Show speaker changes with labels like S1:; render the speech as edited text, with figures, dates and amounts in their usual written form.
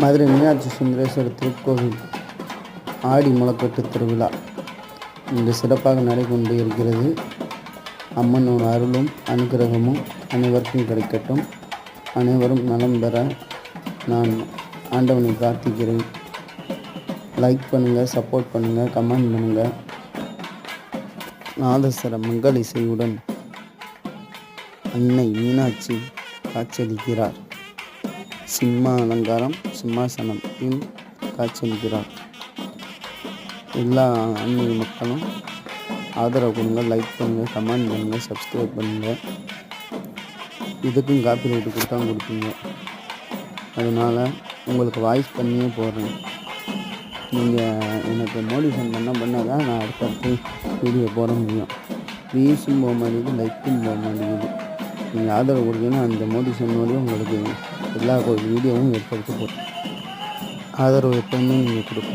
S1: மதுரை மீனாட்சி சுந்தரேஸ்வரர் திருக்கோவில் ஆடி முளைக்கட்டு திருவிழா இன்று சிறப்பாக நடைபெற்று இருக்கிறது. அம்மனோட அருளும் அனுகிரகமும் அனைவருக்கும் கிடைக்கட்டும். அனைவரும் நலம் பெற நான் ஆண்டவனை பிரார்த்திக்கிறேன். லைக் பண்ணுங்கள், சப்போர்ட் பண்ணுங்கள், கமெண்ட் பண்ணுங்கள். நாதஸ்வர மங்கள இசையுடன் அன்னை மீனாட்சி காட்சியளிக்கிறார். அலங்காரம் சிம்மாசனத்தில் காட்சியளிக்கிறார். எல்லா ஆன்மீக மக்களும் ஆதரவு கொடுங்க, லைக் பண்ணுங்கள், கமெண்ட் பண்ணுங்கள், சப்ஸ்கிரைப் பண்ணுங்கள். இதுக்கும் காப்பிரைட்டு கொடுத்தா கொடுப்பீங்க. அதனால் உங்களுக்கு வாய்ஸ் பண்ணியே போடுறேன். நீங்கள் எனக்கு மோட்டிவேஷன் பண்ணால் தான் நான் அடுத்தடுத்து வீடியோ போட முடியும். வியூஸும் போக மாட்டேங்குது, லைக்கும் போக மாட்டேங்குது. நீங்கள் ஆதரவு கொடுத்தீங்கன்னா அந்த மோட்டிவேஷனோடய உங்களுக்கு எல்லா வீடியோவும் எடுத்து போடும். ஆதரவு எப்போயுமே நீங்கள் கொடுக்கணும்.